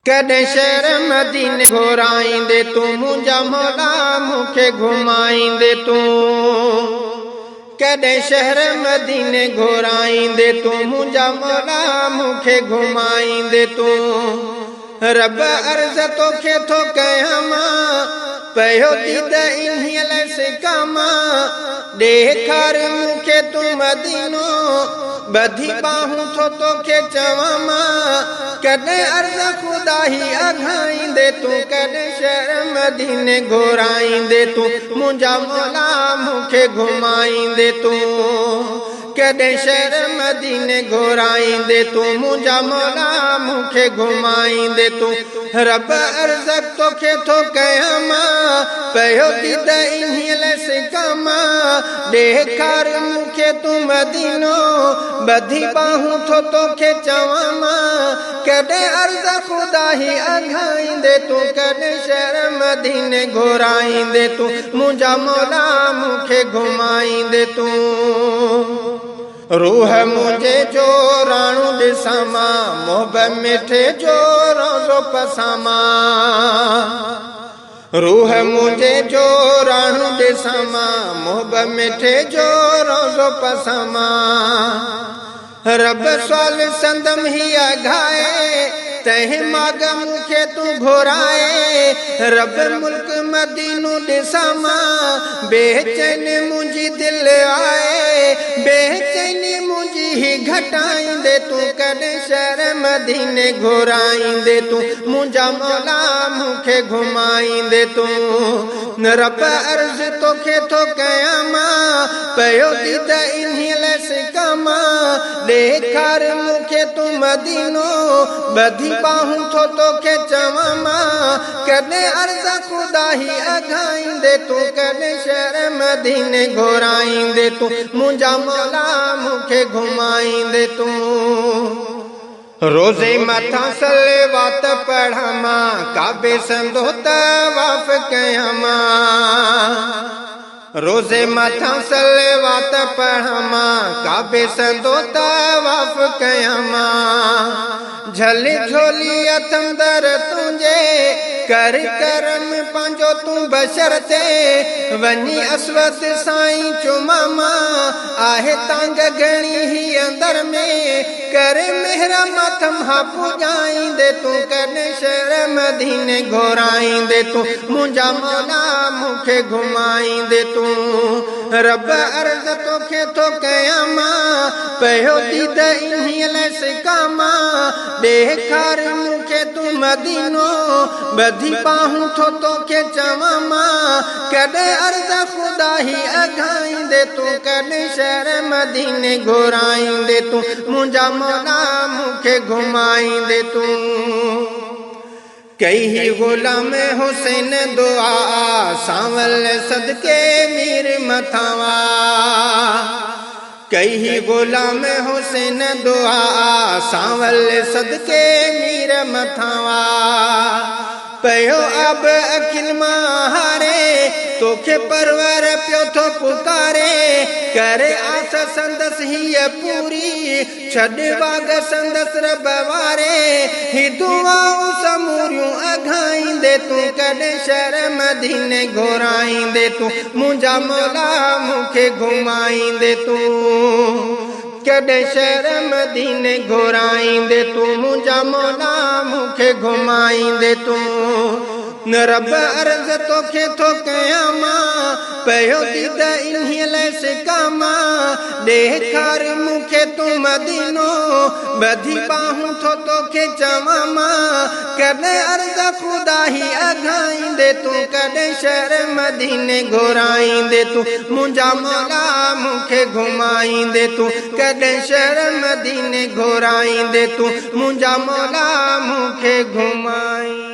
कॾहिं शहर मदीने घुराईंदे तूं मुंहिंजा मौला मूंखे घुमाईंदे तूं। कॾहिं शहर मदीने घुराईंदे तूं मुंहिंजा मौला मूंखे घुमाईंदे तूं। रब अर्ज़ तोखे थो कयां मां पयो दीद इन्हीअ लाइ सिकामां। ॾेखार मूंखे तूं मदीनो ॿधी ॿाहूं थो तोखे चवां मां। कॾहिं अर्ज़ ख़ुदा ही अघाईंदे तूं कॾहिं शहर मदीने घुराईंदे तूं मुंहिंजा मौला मूंखे घुमाईंदे तूं। कॾहिं शहर मदीने घुराईंदे तूं मुंहिंजा मौला मूंखे घुमाईंदे तूं। रब अर्ज़ तोखे थो कयां मां पयो दीद इन्हीअ लाइ सिकामां। ॾेखार मूंखे तूं मदीनो ॿधी ॿाहूं थो तोखे चवां मां। कॾहिं अर्ज़ ख़ुदा ही अघाईंदे तूं कॾहिं शहर मदीने घुराईंदे तूं मुंहिंजा मौला मूंखे घुमाईंदे तूं। रूह मुंहिंजे जो राणू ॾिसां मां मोहब मिठे जो रोज़ो पसां मां। रूह मुंहिंजे जो राणू ॾिसां मां मोहब मिठे जो रोज़ो पसां मां। रब सवाल संदम ही अघाए तंहिं माग मूंखे तूं घुराए। रब मुल्क मदीनो ॾिसां मां बेचैनी मुंहिंजी दिलि आहे। बेचैनी मुंहिंजी ही घटाईंदे तूं कॾहिं शहर मदीने घुराईंदे तूं मुंहिंजा मौला मूंखे घुमाईंदे तूं। रब अर्ज़ तोखे थो कयां मां पयो दीद इन्हीअ लाइ सिकामां। ॾेखार मूंखे तूं मदीनो ॿधी ॿाहूं थो तोखे चवां मां। कॾहिं अर्ज़ ख़ुदा ही अघाईंदे तूं कॾहिं शहर मदीने घुराईंदे तूं मुंहिंजा मौला मूंखे घुमाईंदे तूं। रोज़े मथां सलवात पढ़ां मां काबे संदो तवाफ़ कयां मां। रोज़े मथां सलवात पढ़ां मां काबे संदो तवाफ़ कयां मां। झली झोली अथम दर तुंहिंजे कर करम पंहिंजो तूं बशर ते वञी अस्वद साईं चुमां मां। आहे तांग घणी ही अंदर में करे मेहरा मथम हा पुॼाईंदे तूं कॾहिं शहर मदीने घुराईंदे तूं मुंहिंजा मौला मूंखे घुमाईंदे तूं। रब अर्ज़ तोखे थो कयां मां पयो दीद इन्हीअ लाइ सिकामां। ॾेखार मूंखे तूं मदीनो ॿधी ॿाहूं थो तोखे चवां मां। कॾहिं अर्ज़ ख़ुदा ही अघाईंदे तूं कॾहिं शहर मदीने घुराईंदे तूं मुंहिंजा मौला मूंखे घुमाईंदे तूं। कई ही ग़ुलाम हुसैन दुआ सांवल सदके मीर मथावा। कई ही ग़ुलाम हुसैन दुआ सांवल सदके मीर मथावा। पयो अब अखिल मां हारे तोखे परवर पियो थो पुकारे। करे आस संदस हीअ पूरी छॾ बाग संदस रब वारे। ही दुआऊं समूरियूं अघाईंदे तूं कॾहिं शहर मदीने घुराईंदे तूं मुंहिंजा मौला मूंखे घुमाईंदे तूं। कॾहिं शहर मदीने घुराईंदे तूं मुंहिंजा मौला मूंखे घुमाईंदे तूं। रब अर्ज़ तोखे थो कयां मां पयो दीद इन्हीअ लाइ सिकामां। ॾेखार मूंखे तूं मदीनो ॿधी ॿाहूं थो तोखे चवां मां। कॾहिं अर्ज़ ख़ुदा ही अघाईंदे तूं कॾहिं शहर मदीने घुराईंदे तूं मुंहिंजा मौला मूंखे घुमाईंदे तूं। कॾहिं शहर मदीने घुराईंदे तूं मुंहिंजा मौला मूंखे घुमाईं।